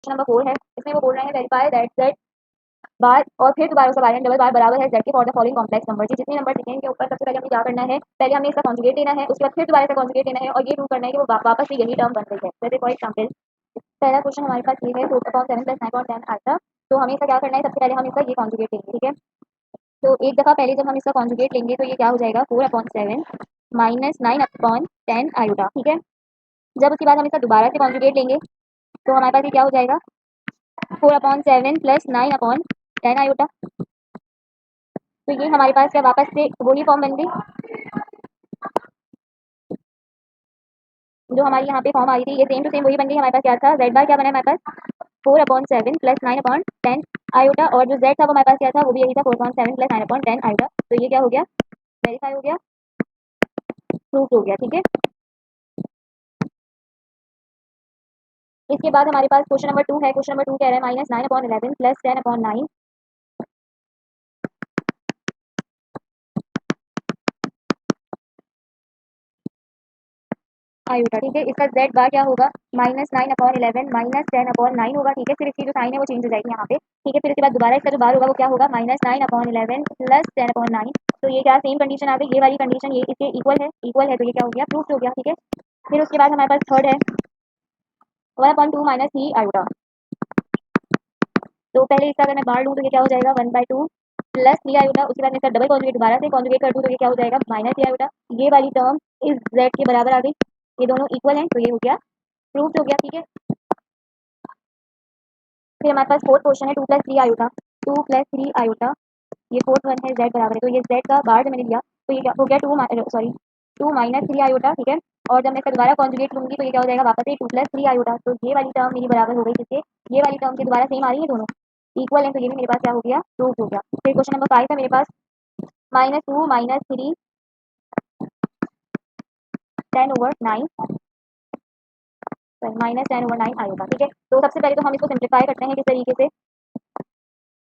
Question number 4 है, इसमें वो बोल रहे हैं वेरीफाई दैट जेड बार और फिर दोबारा उसका बार एंड डबल बार बराबर है जेड के for the following complex number. जितने नंबर दिखे इनके ऊपर सबसे पहले हमें क्या करना है, पहले हमें इसका कॉन्जुगेट लेना है, उसके बाद फिर दोबारा इसका कॉन्जुगेट लेना है और ये प्रूव करना है कि वो वापस से यही टर्म बन गई है। जैसे फॉर एग्जाम्पल पहला क्वेश्चन हमारे पास ये है 4/7 + 9/10 आएगा, तो हमें इसका क्या करना है, सबसे पहले हम इसका ये कॉन्जुगेट लेंगे, ठीक है। तो एक दफ़ा पहले जब हम इसका कॉन्जुगेट लेंगे तो ये क्या हो जाएगा 4/7 - 9/10 आयोटा, ठीक है। जब उसके बाद हम इसका दोबारा से कॉन्जुगेट लेंगे तो हमारे पास ये क्या हो जाएगा 4/7 + 9/10 आयोटा। तो ये हमारे पास क्या वापस से वही फॉर्म बन गई जो हमारी यहाँ पे फॉर्म आई थी, ये सेम टू सेम वही बन गई। हमारे पास क्या था, जेड बार क्या बना है हमारे पास 4/7 + 9/10 आयोटा, और जो जेड था वो हमारे पास क्या था, वो भी यही था 4/7 + 9/10 आयोटा। तो ये क्या हो गया, वेरीफाई हो गया, प्रूफ हो गया, ठीक है। इसके बाद हमारे पास क्वेश्चन नंबर 2 है। क्वेश्चन नंबर 2 कह रहा है -9/11 + 10/9 आयोटा, ठीक है। इसका जेड बार क्या होगा -9/11 - 10/9 होगा, ठीक है। फिर इसकी जो साइन है वो चेंज हो जाएगी यहाँ पे, ठीक है। फिर उसके बाद दोबारा इसका जो बार होगा वो क्या होगा -9/11 + 10/9। तो ये क्या सेम कंडीशन आ गई, ये वाली कंडीशन ये इसके इक्वल है, तो ये क्या हो गया, प्रूफ हो गया, ठीक है। फिर उसके बाद हमारे पास थर्ड है 1/2 - 3 आयोटा। तो पहले इसका अगर मैं बार लूँ तो ये क्या हो जाएगा 1/2 + 3 आयोटा। उसके बाद मैं इसका डबल कॉन्जुगेट दोबारा से कॉन्जुगेट कर दूँ तो ये क्या हो जाएगा -3 आयोटा। ये वाली टर्म इस जेड के बराबर आ गई, ये दोनों इक्वल हैं, तो ये हो गया प्रूफ हो गया, ठीक है। फिर हमारे पास फोर्थ क्वेश्चन है 2 + 3 आयोटा। 2 + 3 आयोटा, ये फोर्थ वन है, जेड बराबर है, तो ये जेड का बार जो मैंने लिया तो ये क्या हो गया 2 - 3 आयोटा, ठीक है। और जब मैं इसका दोबारा कॉन्जुगेट लूंगी तो ये क्या हो जाएगा वापस से 2 + 3 आयोटा। तो ये वाली टर्म मेरी बराबर हो गई किसके, ये वाली टर्म के दोबारा सेम आ रही है, दोनों इक्वल है, तो ये भी मेरे पास क्या हो गया, प्रूफ हो गया। फिर क्वेश्चन नंबर 5 है मेरे पास -2 - 3 10/9 -10/9 आयोटा, ठीक है। तो सबसे पहले तो हम इसको सिंप्लीफाई करते हैं किस तरीके से,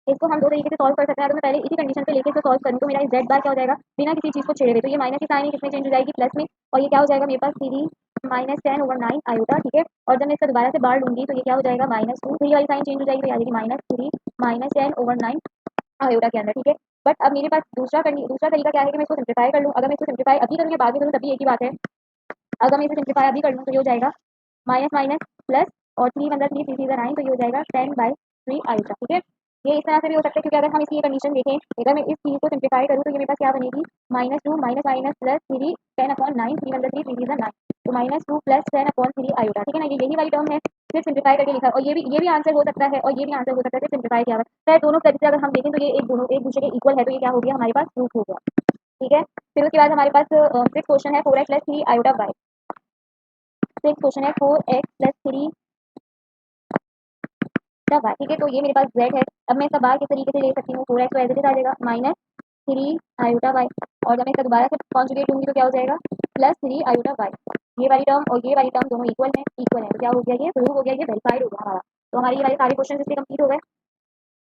इसको हम दो तरीके से सॉल्व कर सकते हैं। अगर मैं पहले इसी कंडीशन पे लेके इसको सॉल्व करूँ तो मेरा जेड बार क्या हो जाएगा बिना किसी चीज़ को छेड़े हुए, तो ये माइनस की साइन है किसमें चेंज हो जाएगी, प्लस में, और ये क्या हो जाएगा मेरे पास 3 -10/9 आयोटा, ठीक है। और जब मैं इसका दोबारा से बार लूंगी तो ये क्या हो जाएगा -2, 3 वाली साइन चेंज हो जाएगी, तो यानी -3 -10/9 आयोटा के अंदर, ठीक है। बट अब मेरे पास दूसरा तरीका क्या है कि मैं इसको सिंप्लीफाई कर लूँ। अगर मैं इसको सिंप्लीफाई अभी करूँ या बाद में करूँ तभी एक ही बात है। अगर मैं इसे सिंप्लीफाई अभी कर लूँ तो ये हो जाएगा माइनस माइनस प्लस, और 3 मतलब 3 3 9, तो ये हो जाएगा 10/3 आयोटा, ठीक है। ये इस तरह से भी हो सकता है क्योंकि अगर हम इसकी ये कंडीशन देखें, अगर मैं इस चीज़ को सिंप्लीफाई करूँ तो ये मेरे पास क्या बनेगी -2 माइनस माइनस प्लस 3 10/9, 3 मतलब 3 3 9, तो -2 + 10/3 आयोटा, ठीक है ना। ये यही वाली टर्म है, फिर सिंप्लीफाई करके लिखा, और ये भी आंसर हो सकता है और ये भी आंसर हो सकता है सिंप्लीफाई किया हुआ है। दोनों तरीके से अगर हम देखें तो ये एक दूसरे के इक्वल है, तो ये क्या हो गया हमारे पास प्रूफ हो गया, ठीक है। फिर उसके बाद हमारे पास सिक्स क्वेश्चन है 4x + 3 iota Y. Six question है 4x + 3 वाई, ठीक है। तो ये मेरे पास z है। अब मैं इसका बार किस तरीके से ले सकती हूँ, 4x तो एज इट इज आ जाएगा -3 आयोटा वाई, और जब मैं इसका दोबारा से कॉन्जुगेट लूंगी तो क्या हो जाएगा +3 आयोटा वाई। ये वाली टर्म और ये वाली टर्म दोनों इक्वल है, तो क्या हो गया, ये प्रूव हो गया, ये वेरीफाइड हो गया हमारा। तो हमारी ये वाले सारे क्वेश्चन इससे कंप्लीट हो गए।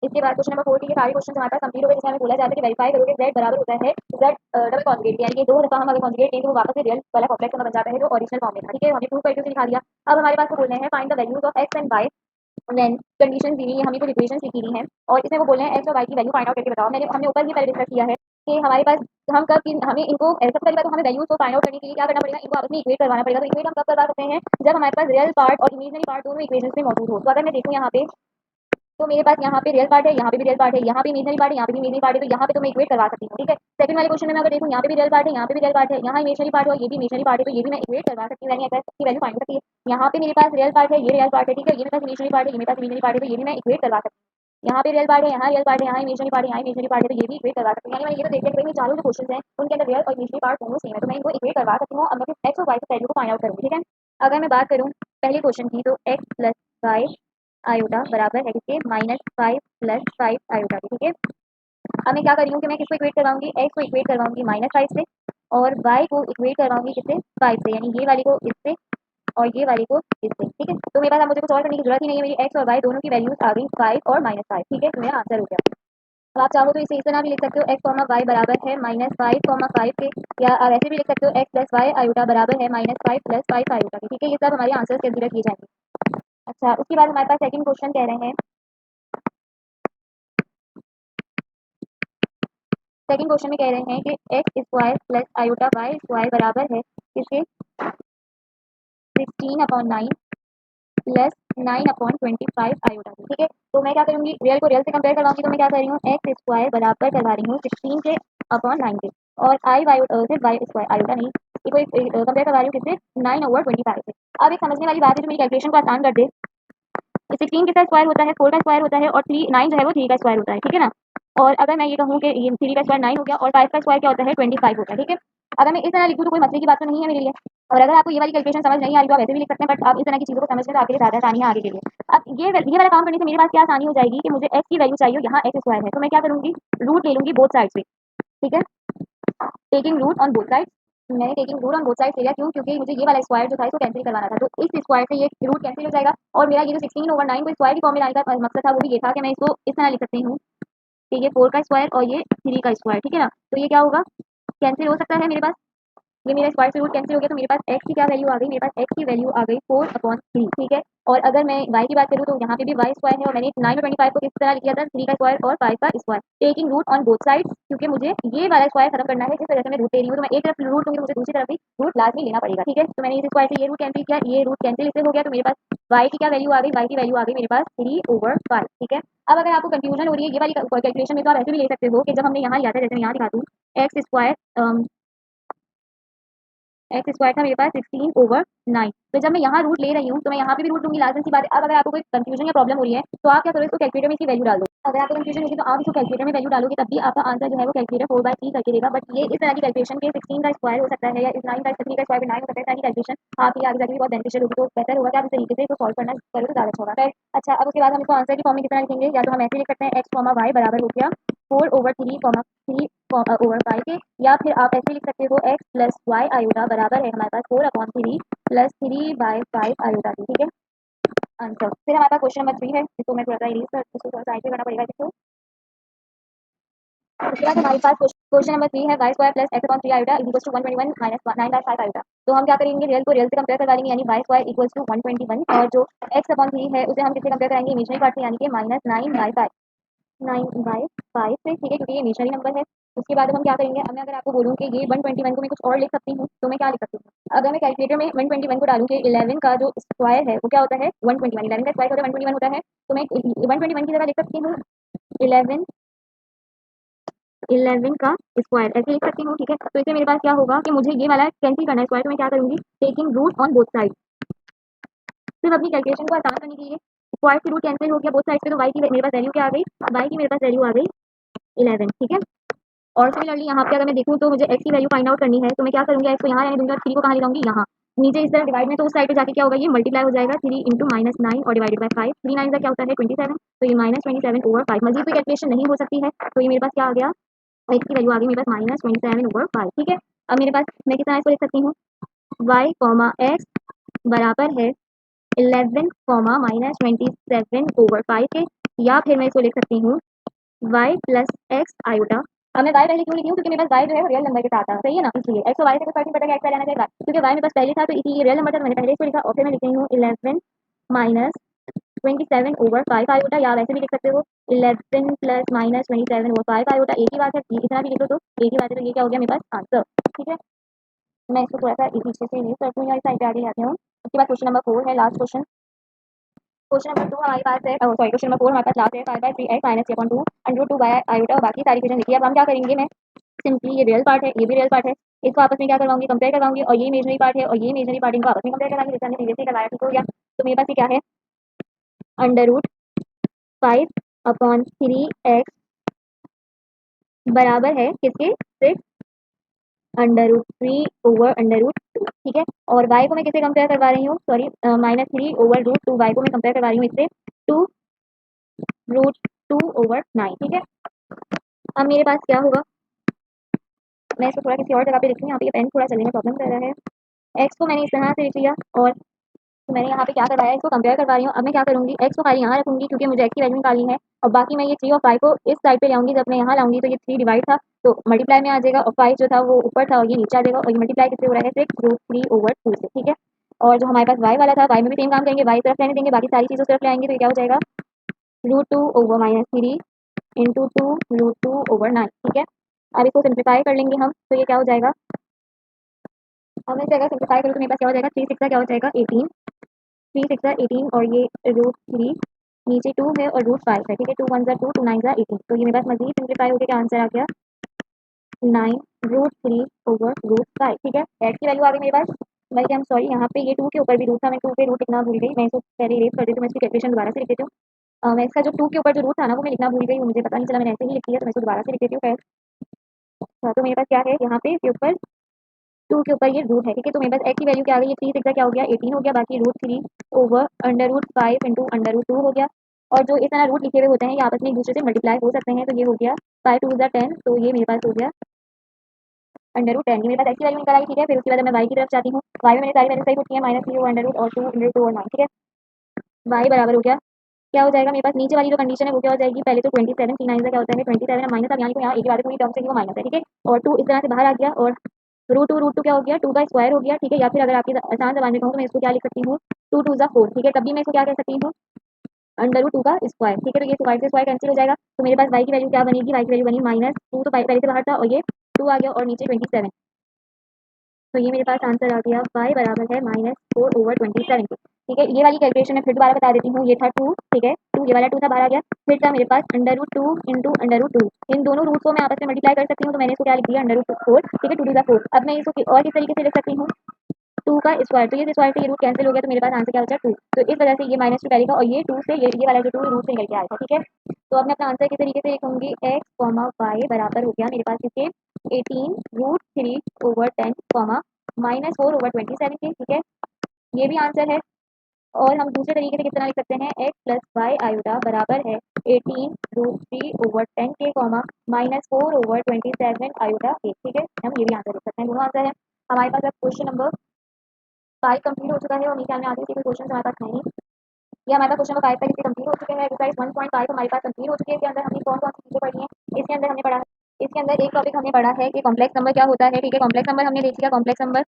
इसके बाद क्वेश्चन नंबर 4 के सारे क्वेश्चन हमारे पास कंप्लीट हो गए, जिसमें हमें बोला जाता है कि वेरीफाई करोगे z बराबर होता है z डबल कॉन्जुगेट, यानी कि दो दफा हम अगर कॉन्जुगेट लें तो वो वापस से रियल वाला कॉम्प्लेक्स नंबर बन जाता है जो ओरिजिनल फॉर्म में था, ठीक है। हमने प्रूव करके उसे दिखा दिया। अब हमारे पास बोलने हैं find the values of x and y when condition दी हुई है, हमें कुछ इक्वेशंस लिखी हुई हैं और इसमें वो बोल रहे हैं एक्स और वाई की वैल्यू फाइंड आउट करके बताओ। हमने ऊपर ही पहले डिस्कस किया है कि हमारे पास हम कब हमें इनको सबसे पहले बात तो हमें वैल्यूज को फाइंड आउट करने के लिए क्या करना पड़ेगा, इनको आपस में इक्वेट करवाना पड़ेगा। तो इक्वेट हम कब करवा सकते हैं, जब हमारे पास रियल पार्ट और इमेजिनरी पार्ट दोनों इक्वेशंस में मौजूद हो। तो अगर मैं देखूँ यहाँ पे, तो मेरे पास यहाँ पे रियल पार्ट है, यहाँ पे भी रियल पार्ट है, यहाँ पे इमेजिनरी पार्ट है, यहाँ पे भी इमेजिनरी पार्ट है, तो यहाँ पे तो मैं इक्वेट करवा सकती हूँ, ठीक है। सेकंड वाले क्वेश्चन में मैं अगर देखूँ यहाँ पे भी रियल पार्ट है, यहाँ पे भी रियल पार्ट है, यहाँ इमेजिनरी पार्ट है और ये भी इमेजिनरी पार्ट है, तो ये भी मैं इक्वेट करवा सकती हूँ, यानी अगर इसकी वैल्यू फाइंड करती है। यहाँ पे मेरे पास रियल पार्ट है, ये रियल पार्ट है, ठीक है, ये मेरे पास इमेजिनरी पार्ट है, ये मेरे पास इमेजिनरी पार्ट है, तो ये भी मैं इक्वेट करवा सकती हूँ। यहाँ पे रियल पार्ट है, यहाँ रियल पार्ट है, यहाँ इमेजिनरी पार्ट है, यहाँ इमेजिनरी पार्ट है, तो ये भी इक्वेट करवा सकती हूँ। यानी मैंने ये तो देख लिया कि भाई ये चारों जो क्वेश्चन हैं उनके अंदर रियल और इमेजिनरी पार्ट दोनों सेम है, तो मैं इनको इक्वेट करवा सकती हूँ। अब मैं सिर्फ एक्स और वाई की वैल्यू को फाइंड आउट करूँगी, ठीक है। अगर मैं बात करूँ पहले क्वेश्चन की, तो एक्स प्लस वाई आयोटा बराबर है किसके -5 + 5 आयोटा के, ठीक है। अब मैं क्या कर रही हूँ कि मैं किसको इक्वेट करवाऊंगी, एक्स को इक्वेट करवाऊंगी -5 से, और वाई को इक्वेट करवाऊंगी किससे 5 से, यानी ये वाली को इससे और ये वाली को इससे, ठीक है। तो मेरे पास अब मुझे कुछ और करने की जरूरत ही नहीं है, मेरी एक्स और वाई दोनों की वैल्यूज आ गई 5 और -5, ठीक है। तो मेरा आंसर हो गया। अब आप चाहो तो इसे इस तरह भी लिख सकते हो x, y बराबर है -5, 5 के, या आप ऐसे भी लिख सकते हो x + y आयोटा बराबर है -5 + 5 आयोटा के, ठीक है। ये सब हमारे आंसर्स कंसीडर किए जाएंगे। अच्छा, उसके बाद हमारे पास सेकंड क्वेश्चन कह रहे हैं, सेकंड क्वेश्चन में कह रहे हैं कि x square plus iota y square बराबर है किसके, 16/9 प्लस 9/25 आयोटा की। ठीक है, तो मैं क्या करूंगी, रियल को रियल से कंपेयर करवाऊंगी, तो मैं क्या कर रही हूँ, एक्स स्क्वायर बराबर करवा रही हूँ 16 के अपॉन 9 के, और आई वाई सिर्फ वाई स्क्वायर आयोटा नहीं, इसको कंपेयर करवा रही हूँ किससे, 9/25 से। अब एक समझने वाली बात है जो मेरी कैलकुलेशन को आसान कर दे, 16 किसका स्क्वायर होता है, 4 का स्क्वायर होता है, और 9 जो है वो 3 का स्क्वायर होता है। ठीक है ना, और अगर मैं ये कहूँ कि ये 3 का स्क्वायर 9 हो गया और 5 का स्क्वायर क्या होता है, 25 होता है। ठीक है, अगर मैं इस तरह लिखूँ तो कोई मसले की बात तो नहीं है मेरे लिए। और अगर आपको ये वाली कैलकुलेशन समझ नहीं आ रही तो आप ऐसे भी लिख सकते हैं, बट आप इस तरह की चीज़ों को समझने तो आपके लिए ज़्यादा आसानी है आगे के लिए। अब ये वाला काम करने से मेरे पास क्या आसानी हो जाएगी कि मुझे एक्स की वैल्यू चाहिए, यहाँ एक्स स्क्वायर है, तो मैं क्या करूँगी, रूट ले लूँगी बोथ साइड से। ठीक है, taking root on both side, मैंने taking root on both side लिया, क्यों, क्योंकि मुझे ये वाला स्क्वायर जो था इसको कैंसिल करवाना था, तो इस स्क्वायर से ये रूट कैंसिल हो जाएगा, और मेरा ये जो 16/9 को स्क्वायर की फॉर्म में लाने का मकसद था वो भी ये था कि मैं इसको इस तरह लिख सकती हूँ कि ये 4 का स्क्वायर और ये 3 का स्क्वायर। ठीक है ना, तो ये क्या होगा, कैंसिल हो सकता है मेरे पास, ये मेरा स्क्वायर से रूट कैंसिल हो गया, तो मेरे पास एक्स की क्या वैल्यू आ गई, मेरे पास एक्स की वैल्यू आ गई 4/3। ठीक है, और अगर मैं वाई की बात करूँ तो यहाँ पे भी वाई स्क्वायर है, और मैंने 9/25 को किस तरह लिखा था, 3 का स्क्वायर और 5 का square, taking root on both side, क्योंकि मुझे ये वाला स्क्वायर खत्म करना है, जिस वजह से मैं रूट ले रही हूँ, तो मैं एक तरफ रूट लूंगी तो मुझे दूसरी तरफ भी रूट लाजमी लेना पड़ेगा। ठीक है, तो मैंने इस स्क्वायर से ये रूट कैंसिल किया, ये रूट कैंसिल इससे हो गया, तो मेरे पास वाई की क्या वैल्यू आ गई, वाई की वैल्यू आ गई मेरे पास 3/5। ठीक है, अब अगर आपको कंफ्यूजन हो रही है ये वाली कैलकुलेशन में, तो आप ऐसे भी ले सकते हो कि जब हमने यहाँ लिया था, जैसे मैं यहाँ दिखा दूँ, एक्स स्क्वायर एक्स स्क्वायर था मेरे पास 16/9, तो जब मैं यहाँ रूट ले रही हूँ तो मैं यहाँ पे भी रूट लूंगी, लाजमी सी बात है। अब अगर आपको कोई कंफ्यूजन या प्रॉब्लम हो रही है तो आप क्या करो, इसको कैलकुलेटर में इसकी वैल्यू डाल दो। अगर आपको कंफ्यूजन होगी तो आप इसको कैलकुलेटर में वैल्यू डालोगे, तब भी आपका आंसर जो है वो कैलकुलेटर 4/3 करके देगा। बट ये इस तरह की कैलकुलेशन के 16 का स्क्वायर हो सकता है, या इस 9 का 3 का स्क्वायर 9 हो सकता है, इस तरह की कैलकुलेशन आपके लिए आगे जाके भी बहुत बेनिफिशियल होगी, तो बेहतर होगा कि आप इस तरीके से इसको सॉल्व करना करो तो ज़्यादा अच्छा होगा। फिर अच्छा, अब उसके बाद हम इसको आंसर की फॉर्म में कितना लिखेंगे, या तो हम ऐसे लिख सकते हैं, एक्स वाई बराबर हो गया 4/3 के, या फिर आप ऐसे लिख सकते हो, एक्स प्लस वाई आयोटा बराबर है हमारे पास 4/3 प्लस 3/5 आयोटा की। ठीक है, आंसर। फिर हमारे पास क्वेश्चन नंबर 3 है, इसको मैं थोड़ा सा इरेज कर, इसको थोड़ा सा आगे करना पड़ेगा इसको। उसके बाद हमारे पास क्वेश्चन नंबर 3 है, y square plus x upon 3 iota is equals to 121 minus 9/5 iota. तो हम क्या करेंगे, रियल को रियल से कंपेयर करवा लेंगे, यानी वाई स्क्वायर इक्वल्स टू 121, और जो एक्स अपॉन 3 है उसे हम किससे कंपेयर कराएंगे, इमेजिनरी पार्ट से, यानी कि -9/5, 9/5 से। ठीक है, क्योंकि ये इमेजिनरी नंबर है। उसके बाद अब हम क्या करेंगे, अब मैं अगर आपको बोलूँ कि ये 121 को मैं कुछ और लिख सकती हूँ, तो मैं क्या लिख सकती हूँ, अगर मैं कैलकुलेटर में 121 को डालूँ कि 11 का जो स्क्वायर है वो क्या होता है, 121, 11 का स्क्वायर होता है 121 होता है, तो मैं 121 की जगह लिख सकती हूँ 11 11 का स्क्वायर, ऐसे लिख सकती हूँ। ठीक है, तो इससे मेरे पास क्या होगा कि मुझे ये वाला कैंसिल करना है स्क्वायर, तो मैं क्या करूँगी, taking root on both side, सिर्फ अपनी कैलकुलेशन को आसान करने के लिए स्क्वायर से रूट कैंसिल हो गया बोथ साइड से, तो वाई की मेरे पास वैल्यू क्या आ गई, वाई की मेरे पास वैल्यू आ गई 11। ठीक है, और सिमिलरली यहाँ पे अगर मैं देखूँ तो मुझे एक्स की वैल्यू फाइंड आउट करनी है, तो मैं क्या करूँगी, एक्स को यहाँ रहने दूँगी और 3 को कहाँ ले जाऊँगी, यहाँ नीचे इस तरह डिवाइड में, तो उस साइड पे जाके क्या होगा, ये मल्टीप्लाई हो जाएगा, 3 इंटू -9 और डिवाइडेड बाय 5, 3 9 का क्या होता है 27, तो ये -27/5। मजीद कोई कैलकुलेशन नहीं हो सकती है, तो ये मेरे पास क्या आ गया, एक्स की वैल्यू आ गई मेरे पास -27/5। ठीक है, अब मेरे पास मैं किस तरह इसको लिख सकती हूँ, वाई कॉमा एक्स बराबर है 11 कॉमा -27/5 के, या फिर मैं इसको लिख सकती हूँ वाई प्लस एक्स आयोटा। अब मैं वाई पहले क्यों लिखी हूँ, क्योंकि मेरे पास वाई जो है वो रियल नंबर के साथ था, सही है ना, इसलिए एक्स और वाई से कुछ फर्क नहीं पड़ता कि एक्स रहना चाहिए, क्योंकि वाई मेरे पास पहले था, तो इसीलिए रियल नंबर था, तो मैंने पहले इसको लिखा, और फिर मैं लिख रही हूँ 11 -27/5 आयोटा, या वैसे भी लिख सकते हो 11 प्लस -27/5 आयोटा, एक ही बात है, इतना भी लिख लो तो एक ही बात है, तो ये क्या हो गया मेरे पास आंसर। ठीक है, मैं इसको थोड़ा सा पीछे से नहीं करती हूँ, या इस साइड पे आगे आती हूँ। उसके बाद क्वेश्चन नंबर 4 है, लास्ट क्वेश्चन। क्वेश्चन नंबर 2 हमारे पास है, सॉरी क्वेश्चन नंबर 4 हमारे पास लास्ट है, 5/3x माइनस 3/2 √2 बाय आयोटा, और बाकी सारी चीजें लिखी है। अब हम क्या करेंगे, मैं सिंपली ये रियल पार्ट है, ये भी रियल पार्ट है, इसको आपस में क्या करवाऊंगी, कंपेयर करवाऊंगी, और ये इमेजनरी पार्ट है और ये इमेजनरी पार्ट, इनको आपस में कंपेयर कराएंगे, जैसे हमने प्रीवियसली करवाया। ठीक हो गया, तो मेरे पास ये क्या है, √5/3x बराबर है किसके, सिर्फ √3/√2। ठीक है, और y को मैं किससे कंपेयर करवा रही हूँ, सॉरी -3/√2, y को मैं कंपेयर करवा रही हूँ इससे 2√2/9। ठीक है, अब मेरे पास क्या होगा, मैं इसको थोड़ा किसी और जगह पे लिखूँ, यहाँ पे ये पेन थोड़ा चलने में प्रॉब्लम कर रहा है। एक्स को मैंने इस तरह से लिख लिया, और तो मैंने यहाँ पे क्या करवाया, इसको कंपेयर करवा रही हूँ। अब मैं क्या करूँगी, एक्स को खाली यहाँ रखूँगी क्योंकि मुझे एक्स की वैल्यू निकालनी है, और बाकी मैं ये 3 और 5 को इस साइड पे ले आऊँगी। जब मैं यहाँ लाऊंगी तो ये 3 डिवाइड था तो मल्टीप्लाई में आ जाएगा, और 5 जो था वो ऊपर था और ये नीचे आ जाएगा, और ये मल्टीप्लाई किससे हो रहा है, 6√3/2 से। ठीक है, और जो हमारे पास वाई वाला था, वाई में भी सेम काम करेंगे, वाई तरफ रहने देंगे, बाकी सारी चीज़ों तरफ ले आएंगे, तो ये क्या हो जाएगा √2/-3 इंटू 2√2/9। ठीक है, अब इसको सिंप्लीफाई कर लेंगे हम, तो ये क्या हो जाएगा, अब मैं इसे अगर सिंप्लीफाई करूँ तो मेरे पास क्या हो जाएगा, 3 6 क्या हो जाएगा 18, 3 6 18 और ये √3 नीचे 2 है और √5 है। ठीक है, 2 1 2 2 9 18, तो ये मेरे पास मजीद सिंप्लीफाई होकर क्या आंसर आ गया 9√3/√5। ठीक है, एक्स की वैल्यू आ गई मेरे पास। बल्कि हम सॉरी, यहाँ पे ये 2 के ऊपर भी रूट था, मैं 2 पे रूट लिखना भूल गई, मैं इसको पहले इरेज कर देती हूँ, मैं इसकी कैलकुलेशन दोबारा से लिख देती हूँ। मैं इसका जो 2 के ऊपर जो रूट था ना वो मैं लिखना भूल गई, मुझे पता नहीं चला, मैंने ऐसे ही लिख दिया, तो मैं इसको दोबारा से लिख देती हूँ। तो मेरे पास क्या है यहाँ पे इसके ऊपर 2 के ऊपर ये रूट है। ठीक है, तो मेरे पास एक्स की वैल्यू क्या आ गई, ये 3 6 क्या हो गया 18 हो गया, बाकी √3/√5 इंटू √2 हो गया। और जो इस तरह रूट लिखे हुए होते हैं ये आपस में एक दूसरे से मल्टीप्लाई हो सकते हैं, तो ये हो गया 5 2 10, तो ये मेरे पास हो गया √10। ये मेरे पास एक्स की वैल्यू निकल आई। ठीक है, फिर उसके बाद मैं वाई की तरफ जाती हूँ, वाई में मैंने सारी वैल्यू सही पुट की है, -3 और 2 और 9। ठीक है, वाई बराबर हो गया, क्या हो जाएगा मेरे पास नीचे वाली जो कंडीशन है वो क्या हो जाएगी, पहले तो 27 3 9 क्या होता है 27 माइनस, अब यहाँ को यहाँ एक बार पूरी टर्म से वो माइनस है। ठीक है, और 2 इस तरह से बाहर आ गया, और √2 क्या हो गया 2 का स्क्वायर हो गया। ठीक है, या फिर अगर आपकी आसान जबान में कहूँ तो मैं इसको क्या लिख सकती हूँ 2 2 4। ठीक है, तब भी मैं इसको क्या कह सकती हूँ √2 का स्क्वायर। ठीक है, तो ये स्क्वायर से स्क्वायर कैंसिल हो जाएगा, तो मेरे पास वाई की वैल्यू क्या बनेगी, वाई की वैल्यू बनी -2, तो पहले से बाहर था और ये 2 आ गया और नीचे 27, तो ये मेरे पास आंसर आ गया y बराबर है -4/27 के। ठीक है, ये वाली कैलकुलेशन मैं फिर दोबारा बता देती हूँ, ये था 2। ठीक है, 2 ये वाला 2 था बाहर आ गया, फिर था मेरे पास √2 इंटू √2, इन दोनों रूट को मैं आपस में मल्टीप्लाई कर सकती हूँ, तो मैंने इसको क्या लिख दिया √4। ठीक है, 2 2 4। अब मैं इसको और किस तरीके से लिख सकती हूँ 2 का स्क्वायर, तो ये स्क्वायर से ये रूट कैंसिल हो गया, तो मेरे पास आंसर क्या बचा 2। तो इस वजह से ये -2 पहले और ये 2 से ये वाला जो 2 रूट से निकल के आया था। ठीक है, तो अब मैं अपना आंसर किस तरीके से लिखूंगी, x, y बराबर हो गया मेरे पास इसके 18√3/10, -4/27 के। ठीक है, ये भी आंसर है। और हम दूसरे तरीके से किस तरह लिख सकते हैं, x प्लस वाई आयोटा बराबर है 18√3/10 के, -4/27 आयोटा के। ठीक है, हम ये भी आंसर लिख सकते हैं, दोनों आंसर है हमारे पास। अब क्वेश्चन नंबर 5 कंप्लीट हो चुका है, और मेरे ख्याल में आगे के कोई क्वेश्चन हमारे पास है नहीं। ये हमारे पास क्वेश्चन नंबर 5 तक इसके कंप्लीट हो चुके हैं। एक्सरसाइज 1.5 हमारे पास कंप्लीट हो चुकी है। इसके अंदर हमने कौन कौन सी चीज़ें पढ़ी हैं, इसके अंदर हमने पढ़ा है, इसके अंदर एक टॉपिक हमने पढ़ा है कि कॉम्प्लेक्स नंबर क्या होता है। ठीक है, कॉम्प्लेक्स नंबर हमने देख लिया, कॉम्प्लेक्स नंबर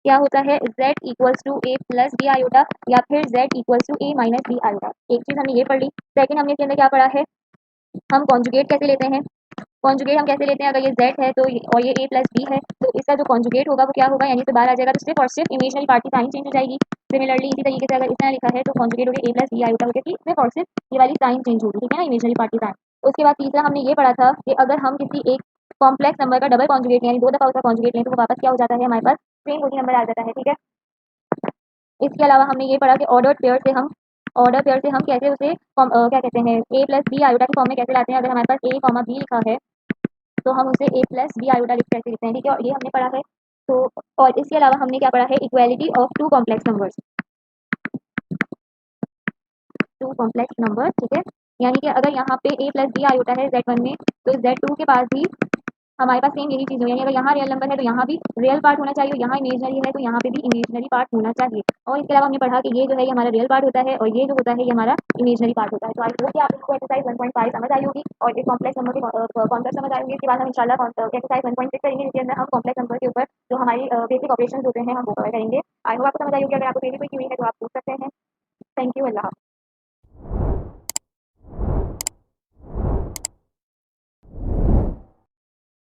क्या होता है, z equals to a plus b iota, या फिर z equals to a minus b iota. एक चीज़ हमने ये पढ़ ली। सेकंड हमने इसके अंदर क्या पढ़ा है, हम कॉन्जुगेट कैसे लेते हैं, कॉन्जुगेट हम कैसे लेते हैं, अगर ये z है तो और ये a प्लस b है, तो इसका जो कॉन्जुगेट होगा वो क्या होगा, यानी से बाहर आ जाएगा, तो सिर्फ और सिर्फ इमेजनरी पार्ट की साइन चेंज हो जाएगी। सिमिलरली इसी तरीके से अगर इस तरह लिखा है तो कॉन्जुगेट हो गया a प्लस बी आयोटा हो गया, कि सिर्फ और सिर्फ ये वाली साइन चेंज होगी। ठीक है ना, इमेजनरी पार्ट की साइन। उसके बाद तीसरा हमने ये पढ़ा था कि अगर हम किसी एक कॉम्प्लेक्स नंबर का डबल कॉन्जुगेट यानी 2 दफा उसका कॉन्जुगेट लें तो वो वापस क्या हो जाता है, हमारे पास सेम वही नंबर आ जाता है। ठीक है, इसके अलावा हमने ये पढ़ा कि ऑर्डर पेयर से हम कैसे उसे क्या कहते हैं a प्लस बी आयोटा की फॉर्म में कैसे लाते हैं। अगर हमारे पास a कॉमा बी लिखा है तो हम उसे a प्लस बी आयोटा लिख कैसे लिखते हैं। ठीक है, और ये हमने पढ़ा है। तो और इसके अलावा हमने क्या पढ़ा है, equality of two complex number. ठीक है, यानी कि अगर यहाँ पे a प्लस बी आयोटा है z1 में, तो z2 के पास भी हमारे पास सेम यही चीज़ हो, यानी अगर यहाँ रियल नंबर है तो यहाँ भी रियल पार्ट होना चाहिए, और यहाँ इमेजनरी है तो यहाँ पे भी इमेजनरी पार्ट होना चाहिए। और इसके अलावा हमने पढ़ा कि ये जो है ये हमारा रियल पार्ट होता है, और ये जो होता है ये हमारा इमेजनरी पार्ट होता है। तो आई होप कि आप इसको एक्सरसाइज 1.5 समझ आई होगी, और इस कॉम्प्लेक्स नंबर के कॉन्सेप्ट समझ आई होगी। इसके बाद हम इंशाल्लाह एक्सरसाइज 1.6 करेंगे, जिसके अंदर हम कॉम्प्लेक्स नंबर के ऊपर जो हमारी बेसिक ऑपरेशन होते हैं हम वो कवर करेंगे। आई होप आपको समझ आई होगी। अगर आपको कोई भी कोई क्वेरी है तो आप पूछ सकते हैं। थैंक यू, अल्लाह हाफ़िज़।